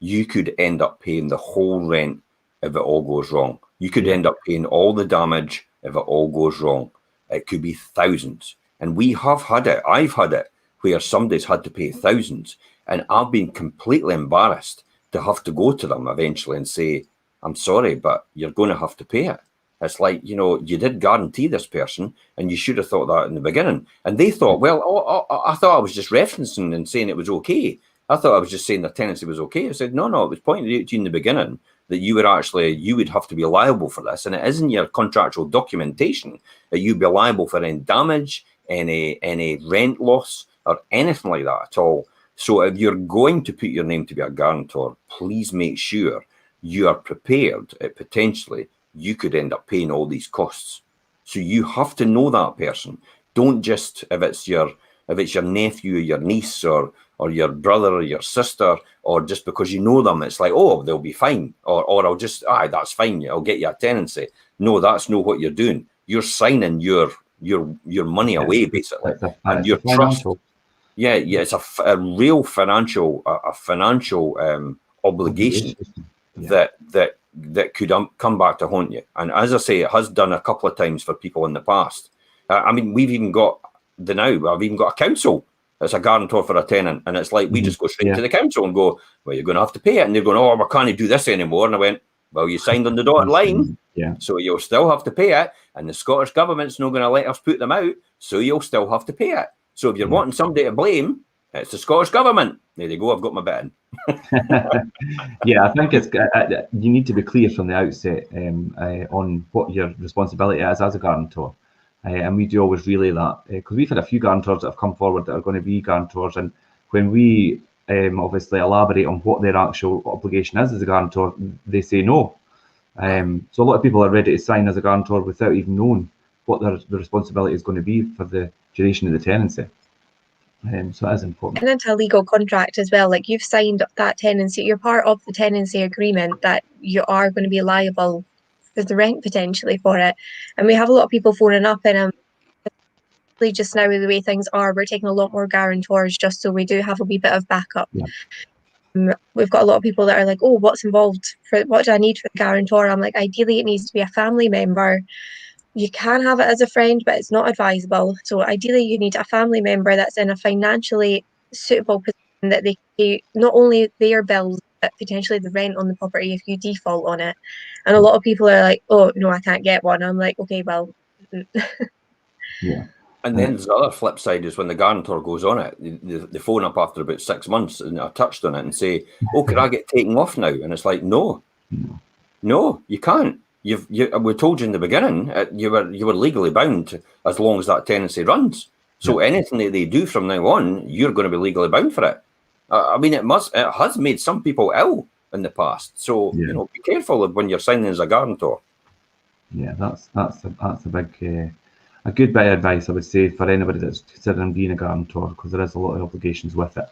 You could end up paying the whole rent if it all goes wrong. You could end up paying all the damage if it all goes wrong. It could be thousands. And we have had it. I've had it where somebody's had to pay thousands. And I've been completely embarrassed to have to go to them eventually and say, I'm sorry, but you're going to have to pay it. It's like, you did guarantee this person and you should have thought that in the beginning. And they thought, well, I thought I was just referencing and saying it was okay. I thought I was just saying the tenancy was okay. I said, no, it was pointed out to you in the beginning that you would have to be liable for this. And it is in your contractual documentation that you'd be liable for any damage, any rent loss or anything like that at all. So if you're going to put your name to be a guarantor, please make sure you are prepared potentially you could end up paying all these costs. So you have to know that person. Don't just, if it's your nephew or your niece or your brother or your sister, or just because you know them, it's like, oh, they'll be fine. Or I'll just, that's fine. I'll get you a tenancy. No, that's not what you're doing. You're signing your money away, basically. And your trust. Yeah, it's a real financial obligation that could come back to haunt you. And as I say, it has done a couple of times for people in the past. I mean, I've even got a council that's a guarantor for a tenant. And it's like, we just go straight to the council and go, well, you're going to have to pay it. And they're going, oh, we can't do this anymore. And I went, well, you signed on the dotted line. Yeah. So you'll still have to pay it. And the Scottish government's not going to let us put them out. So you'll still have to pay it. So if you're wanting somebody to blame, it's the Scottish government. There you go. I've got my bit in. Yeah, I think it's you need to be clear from the outset on what your responsibility is as a guarantor, and we do always relay that because we've had a few guarantors that have come forward that are going to be guarantors, and when we obviously elaborate on what their actual obligation is as a guarantor, they say no. So a lot of people are ready to sign as a guarantor without even knowing what the responsibility is going to be for the duration of the tenancy. So it is important. And into a legal contract as well, like you've signed that tenancy, you're part of the tenancy agreement that you are going to be liable for the rent potentially for it. And we have a lot of people phoning up and just now the way things are, we're taking a lot more guarantors just so we do have a wee bit of backup. Yeah. We've got a lot of people that are like, oh, what's involved? What do I need for the guarantor? I'm like, ideally it needs to be a family member. You can have it as a friend, but it's not advisable. So ideally you need a family member that's in a financially suitable position that they can pay not only their bills, but potentially the rent on the property if you default on it. And a lot of people are like, oh, no, I can't get one. I'm like, okay, well. Yeah. And then the other flip side is when the guarantor goes on it, they phone up after about 6 months and I touched on it and say, oh, could I get taken off now? And it's like, no, you can't. We told you in the beginning you were legally bound as long as that tenancy runs. So anything that they do from now on, you're going to be legally bound for it. I mean, it has made some people ill in the past. So be careful when you're signing as a guarantor. Yeah, that's a big a good bit of advice I would say for anybody that's considering being a guarantor, because there is a lot of obligations with it.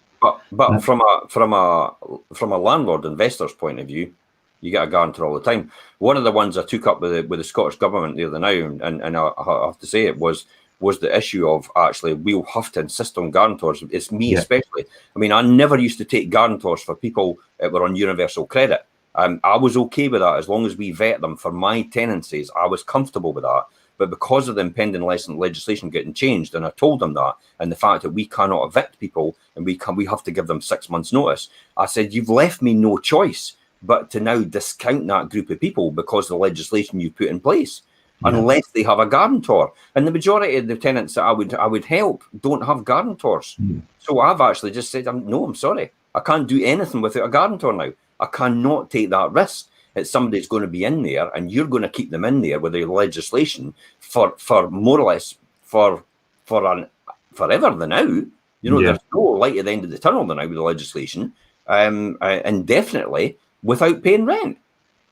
But from a landlord investor's point of view, you get a guarantor all the time. One of the ones I took up with the Scottish government the other now, and I have to say it was was the issue of actually we'll have to insist on guarantors. It's me especially. I mean, I never used to take guarantors for people that were on universal credit. I was okay with that as long as we vet them for my tenancies. I was comfortable with that. But because of the impending legislation getting changed, and I told them that, and the fact that we cannot evict people and we have to give them 6 months notice, I said, you've left me no choice but to now discount that group of people because of the legislation you put in place. Unless they have a guarantor. And the majority of the tenants that I would help don't have guarantors. So I've actually just said, no, I'm sorry. I can't do anything without a guarantor now. I cannot take that risk. It's somebody's going to be in there and you're going to keep them in there with the legislation for more or less for forever the now. You know, there's no light at the end of the tunnel now with the legislation, indefinitely without paying rent.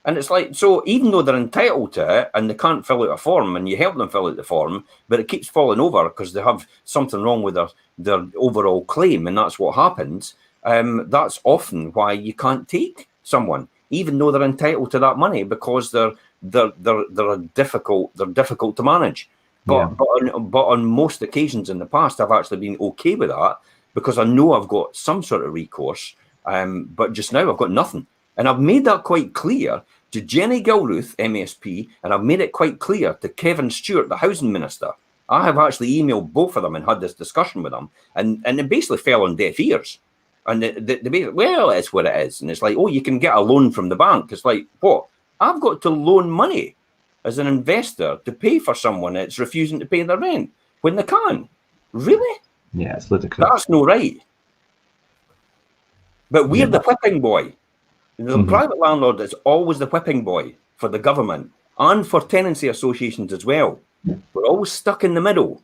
And it's like, so even though they're entitled to it and they can't fill out a form and you help them fill out the form, but it keeps falling over because they have something wrong with their overall claim, and that's what happens. That's often why you can't take someone, even though they're entitled to that money, because they're difficult to manage. But on most occasions in the past, I've actually been okay with that because I know I've got some sort of recourse. But just now I've got nothing. And I've made that quite clear to Jenny Gilruth, MSP, and I've made it quite clear to Kevin Stewart, the Housing Minister. I have actually emailed both of them and had this discussion with them, and it basically fell on deaf ears. And they well, it's what it is. And it's like, oh, you can get a loan from the bank. It's like, what? I've got to loan money as an investor to pay for someone that's refusing to pay their rent when they can. Really? Yeah, it's ludicrous. That's no right. But we're the whipping boy. The private landlord is always the whipping boy for the government and for tenancy associations as well. We're always stuck in the middle.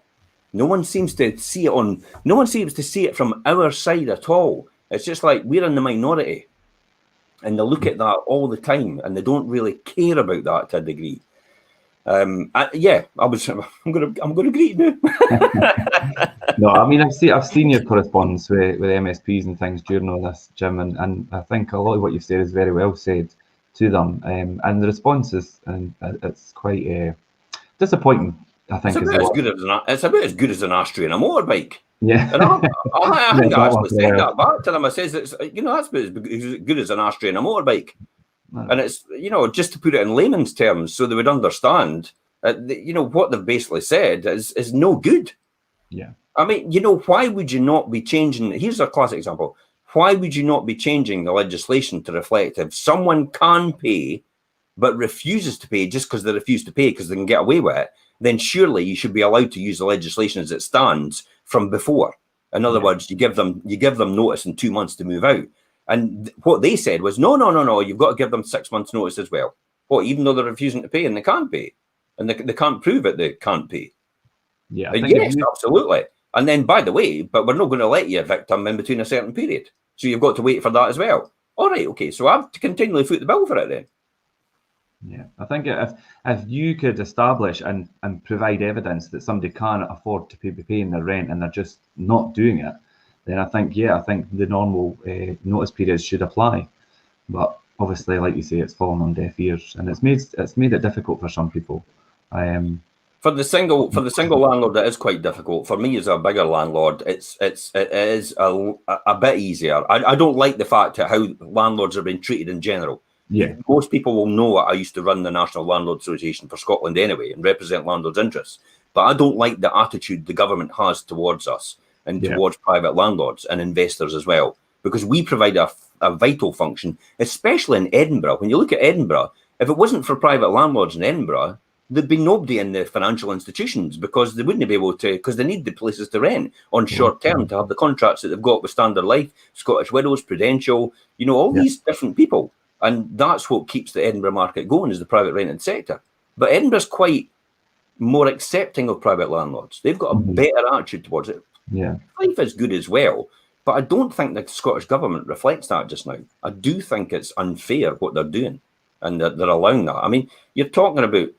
No one seems to see it from our side at all. It's just like we're in the minority. And they look at that all the time and they don't really care about that to a degree. I'm going to agree now. No, I mean, I've seen your correspondence with MSPs and things during all this, Jim, and I think a lot of what you've said is very well said to them. And the response is, and it's quite disappointing. I think it's about as good as an ashtray and a motorbike. Yeah, and I think I actually said that back to them. I says it's that's about as good as an ashtray and a motorbike. And it's, just to put it in layman's terms so they would understand, what they've basically said is no good. Yeah. I mean, why would you not be changing? Here's a classic example. Why would you not be changing the legislation to reflect if someone can pay but refuses to pay just because they refuse to pay because they can get away with it, then surely you should be allowed to use the legislation as it stands from before. In other words, you give them notice in 2 months to move out. And what they said was, no, you've got to give them 6 months notice as well. Even though they're refusing to pay and they can't pay. And they can't prove it, they can't pay. Yeah. Yes, absolutely. And then, by the way, but we're not going to let you evict them in between a certain period. So you've got to wait for that as well. All right, okay. So I have to continually foot the bill for it then. Yeah, I think if you could establish and provide evidence that somebody can't afford to be paying their rent and they're just not doing it, then I think the normal notice periods should apply. But obviously, like you say, it's fallen on deaf ears, and it's made it difficult for some people. For the single landlord, it is quite difficult. For me, as a bigger landlord, it is a bit easier. I don't like the fact of how landlords are being treated in general. Yeah, most people will know I used to run the National Landlord Association for Scotland anyway and represent landlords' interests. But I don't like the attitude the government has towards us and towards private landlords and investors as well, because we provide a vital function, especially in Edinburgh. When you look at Edinburgh, if it wasn't for private landlords in Edinburgh, there'd be nobody in the financial institutions because they wouldn't be able to, because they need the places to rent on short term to have the contracts that they've got with Standard Life, Scottish Widows, Prudential, all these different people. And that's what keeps the Edinburgh market going, is the private rented sector. But Edinburgh's quite more accepting of private landlords. They've got a better attitude towards it. Yeah, Fife is good as well, but I don't think the Scottish government reflects that just now. I do think it's unfair what they're doing, and that they're allowing that. I mean, you're talking about,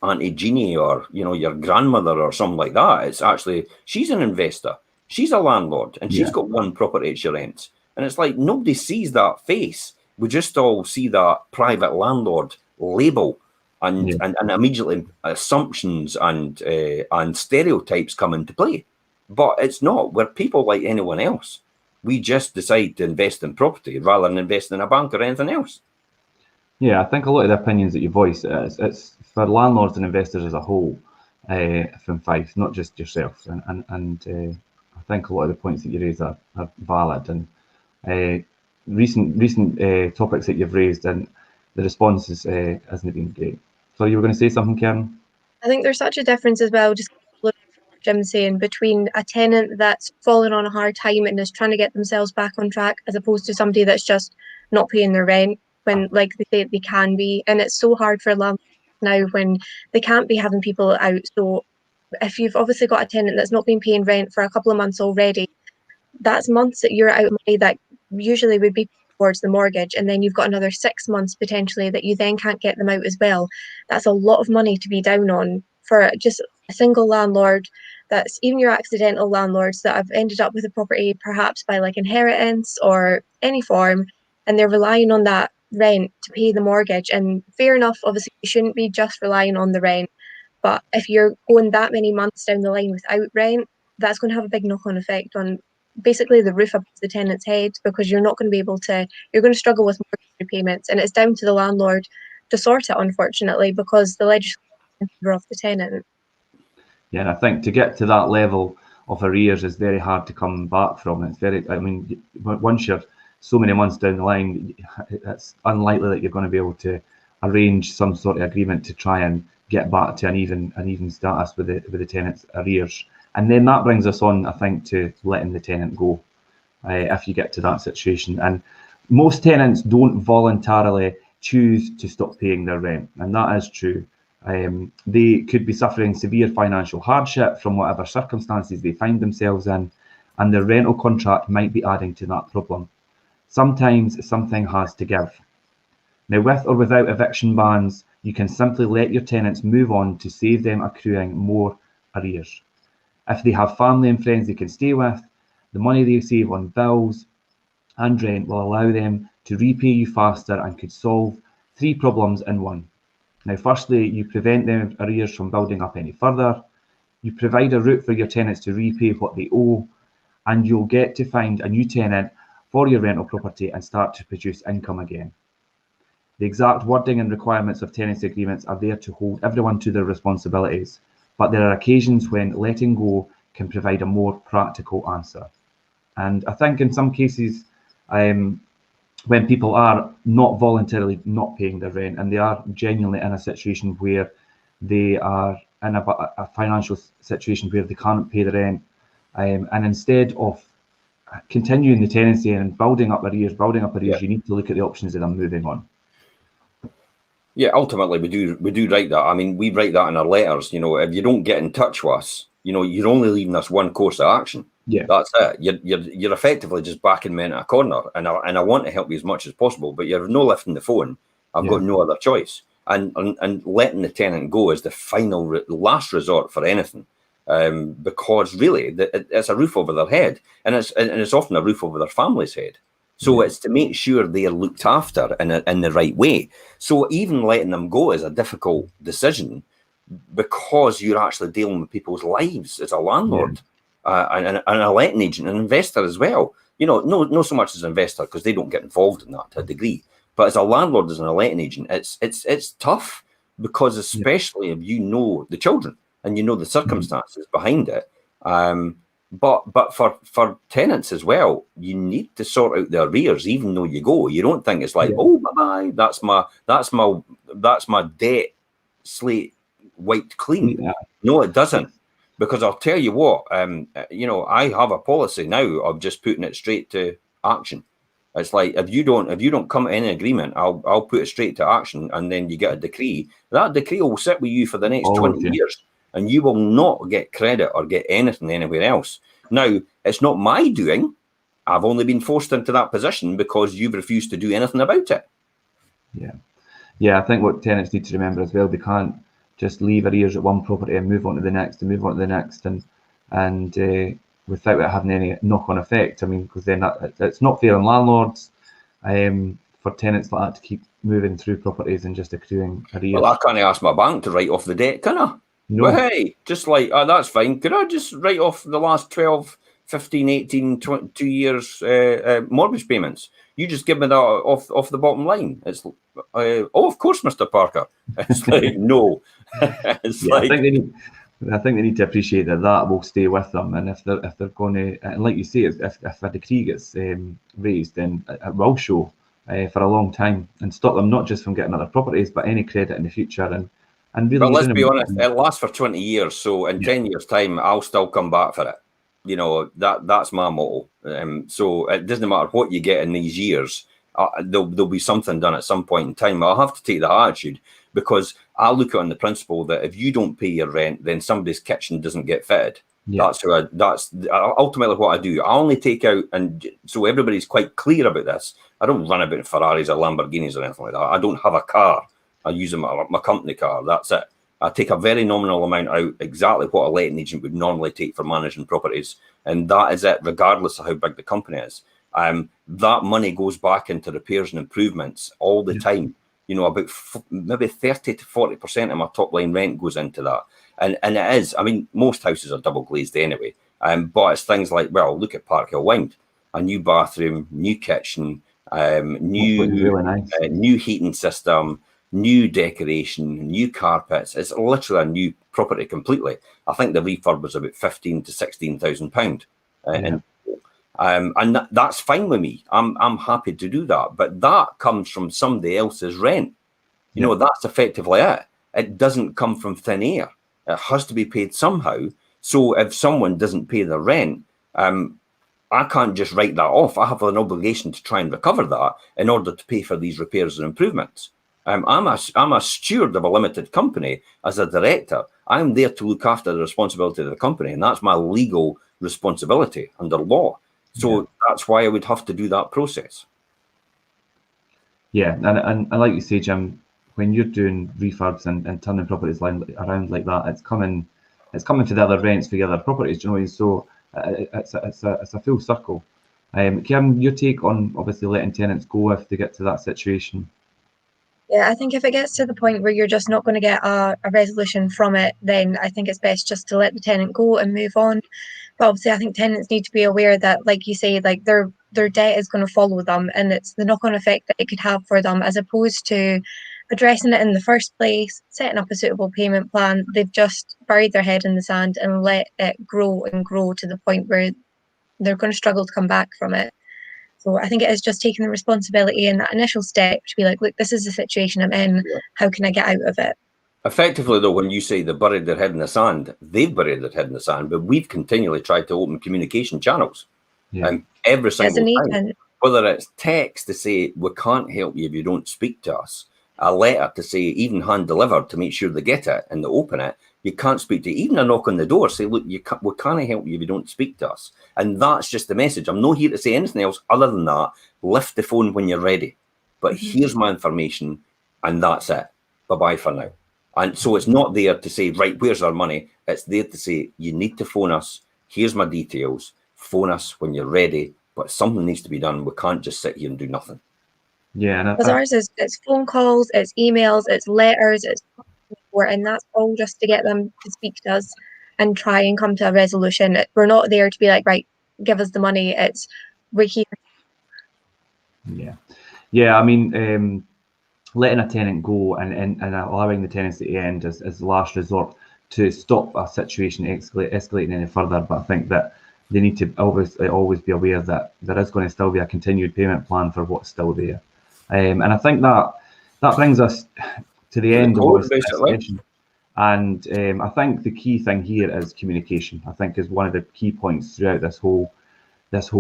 Auntie Jeannie or, your grandmother or something like that. It's actually, she's an investor. She's a landlord, and she's got one property at she rents. And it's like nobody sees that face. We just all see that private landlord label. and immediately assumptions and stereotypes come into play. But it's not. We're people like anyone else. We just decide to invest in property rather than invest in a bank or anything else. Yeah, I think a lot of the opinions that you voice, it's for landlords and investors as a whole from Fife, not just yourself. And I think a lot of the points that you raise are valid. And recent topics that you've raised and the responses hasn't been great. So you were going to say something, Karen? I think there's such a difference as well, just what Jim's saying, between a tenant that's fallen on a hard time and is trying to get themselves back on track, as opposed to somebody that's just not paying their rent when, like they say, they can be. And it's so hard for landlords now when they can't be having people out. So if you've obviously got a tenant that's not been paying rent for a couple of months already, that's months that you're out of money that usually would be towards the mortgage, and then you've got another 6 months potentially that you then can't get them out as well. That's a lot of money to be down on for just a single landlord. That's even your accidental landlords that have ended up with a property perhaps by like inheritance or any form, and they're relying on that rent to pay the mortgage. And fair enough, obviously you shouldn't be just relying on the rent, but if you're going that many months down the line without rent, that's going to have a big knock-on effect on basically the roof above the tenant's head, because you're not going to be able to, you're going to struggle with mortgage repayments, and it's down to the landlord to sort it, unfortunately, because the legislation is in favour of the tenant. Yeah, and I think to get to that level of arrears is very hard to come back from. It's very, I mean, once you're so many months down the line, it's unlikely that you're going to be able to arrange some sort of agreement to try and get back to an even status with the tenant's arrears. And then that brings us on, I think, to letting the tenant go if you get to that situation. And most tenants don't voluntarily choose to stop paying their rent, and that is true. They could be suffering severe financial hardship from whatever circumstances they find themselves in, and their rental contract might be adding to that problem. Sometimes something has to give. Now, with or without eviction bans, you can simply let your tenants move on to save them accruing more arrears. If they have family and friends they can stay with, the money they save on bills and rent will allow them to repay you faster and could solve 3 problems in one. Now, firstly, you prevent their arrears from building up any further, you provide a route for your tenants to repay what they owe, and you'll get to find a new tenant for your rental property and start to produce income again. The exact wording and requirements of tenancy agreements are there to hold everyone to their responsibilities, but there are occasions when letting go can provide a more practical answer. And I think in some cases, when people are not voluntarily not paying their rent and they are genuinely in a situation where they are in a financial situation where they can't pay the rent, and instead of continuing the tenancy and building up arrears, you need to look at the options of them moving on. Yeah, ultimately we do write that. I mean, we write that in our letters. You know, if you don't get in touch with us, you know, you're only leaving us one course of action. Yeah, that's it. You're effectively just backing me into a corner, and I want to help you as much as possible, but you're no lifting the phone. I've got no other choice, and letting the tenant go is the final last resort for anything, because really it's a roof over their head, and it's often a roof over their family's head. So it's to make sure they're looked after in the right way. So even letting them go is a difficult decision, because you're actually dealing with people's lives as a landlord, and a letting agent, an investor as well. You know, no so much as an investor, because they don't get involved in that to a degree. But as a landlord, as an letting agent, it's tough, because especially if you know the children and you know the circumstances behind it. But for tenants as well, you need to sort out the arrears even though you go. You don't think it's like, oh, bye-bye, that's my debt slate wiped clean. Yeah. No, it doesn't. Because I'll tell you what, you know, I have a policy now of just putting it straight to action. It's like, if you don't come to any agreement, I'll put it straight to action, and then you get a decree. That decree will sit with you for the next 20 years. And you will not get credit or get anything anywhere else. Now, it's not my doing. I've only been forced into that position because you've refused to do anything about it. Yeah, I think what tenants need to remember as well, they can't just leave arrears at one property and move on to the next and move on to the next, and without it having any knock-on effect. I mean, because then it's not fair on landlords, for tenants like that to keep moving through properties and just accruing arrears? Well, I can't ask my bank to write off the debt, can I? No. Well, hey, just like, that's fine. Could I just write off the last 12, 15, 18, 22 years mortgage payments? You just give me that off the bottom line. It's oh, of course, Mr. Parker. It's like, no. It's Yeah, like, I think they need to appreciate that will stay with them, and if they're going to, and like you say, if a decree gets raised, then it will show for a long time and stop them not just from getting other properties, but any credit in the future. And really, but let's be honest, it lasts for 20 years, so in 10 years' time, I'll still come back for it. You know, that's my motto. So it doesn't matter what you get in these years, there'll be something done at some point in time. I'll have to take the attitude, because I look at it on the principle that if you don't pay your rent, then somebody's kitchen doesn't get fitted. Yeah. That's ultimately what I do. I only take out, and so everybody's quite clear about this, I don't run about in Ferraris or Lamborghinis or anything like that. I don't have a car. I use my company car. That's it. I take a very nominal amount out, exactly what a letting agent would normally take for managing properties, and that is it, regardless of how big the company is. That money goes back into repairs and improvements all the time. You know, about maybe 30 to 40% of my top line rent goes into that. And it is, I mean, most houses are double glazed anyway. But it's things like, well, look at Park Hill Wynd, a new bathroom, new kitchen, really nice. New heating system, new decoration, new carpets. It's literally a new property completely. I think the refurb was about £15,000 to £16,000. And that's fine with me. I'm happy to do that. But that comes from somebody else's rent. You know, that's effectively it. It doesn't come from thin air. It has to be paid somehow. So if someone doesn't pay their rent, I can't just write that off. I have an obligation to try and recover that in order to pay for these repairs and improvements. I'm a steward of a limited company as a director. I'm there to look after the responsibility of the company, and that's my legal responsibility under law. So that's why I would have to do that process. Yeah, and like you say, Jim, when you're doing refurbs and turning properties around like that, it's coming to the other rents for the other properties, you know. So it's a full circle. Kim, your take on obviously letting tenants go if they get to that situation? Yeah, I think if it gets to the point where you're just not going to get a resolution from it, then I think it's best just to let the tenant go and move on. But obviously, I think tenants need to be aware that, like you say, like their debt is going to follow them, and it's the knock-on effect that it could have for them, as opposed to addressing it in the first place, setting up a suitable payment plan. They've just buried their head in the sand and let it grow and grow to the point where they're going to struggle to come back from it. So I think it is just taking the responsibility in that initial step to be like, look, this is the situation I'm in. How can I get out of it? Effectively, though, when you say they buried their head in the sand, they've buried their head in the sand, but we've continually tried to open communication channels. Every single time. Whether it's text to say, we can't help you if you don't speak to us, a letter to say, even hand-delivered, to make sure they get it and they open it, you can't speak to you. Even a knock on the door, say, look, we can't help you if you don't speak to us. And that's just the message. I'm not here to say anything else other than that. Lift the phone when you're ready. But here's my information, and that's it. Bye-bye for now. And so it's not there to say, right, where's our money? It's there to say, you need to phone us. Here's my details. Phone us when you're ready. But something needs to be done. We can't just sit here and do nothing. Yeah. Because ours is, it's phone calls, it's emails, it's letters, and that's all just to get them to speak to us and try and come to a resolution. We're not there to be like, right, give us the money. It's we're here. Yeah. I mean, letting a tenant go and allowing the tenancy to end is the last resort to stop a situation escalating any further. But I think that they need to always be aware that there is going to still be a continued payment plan for what's still there. And I think that brings us to the end of this session. And I think the key thing here is communication. I think is one of the key points throughout this whole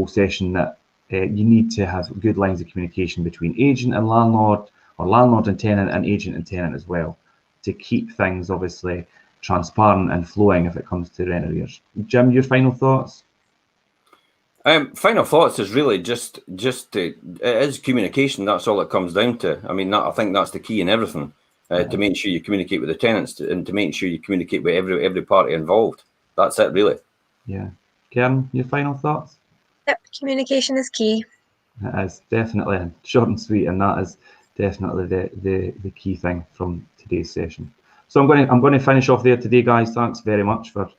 session, that you need to have good lines of communication between agent and landlord, or landlord and tenant, and agent and tenant as well, to keep things obviously transparent and flowing if it comes to rent arrears. Jim, your final thoughts? Final thoughts is really just it is communication. That's all it comes down to. I mean, I think that's the key in everything. To make sure you communicate with the tenants and to make sure you communicate with every party involved. That's it, really. Yeah. Karen, your final thoughts? Yep, communication is key. It is definitely short and sweet, and that is definitely the key thing from today's session. So I'm going to finish off there today, guys. Thanks very much for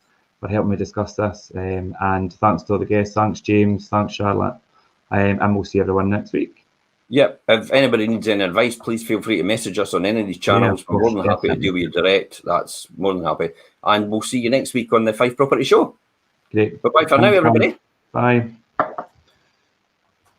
helping me discuss this, and thanks to all the guests. Thanks, James. Thanks, Charlotte, and we'll see everyone next week. Yep. If anybody needs any advice, please feel free to message us on any of these channels. Yeah, We're more than happy to deal with you direct. That's more than happy. And we'll see you next week on the Fife Property Show. Great. Bye-bye for now, everybody. Bye.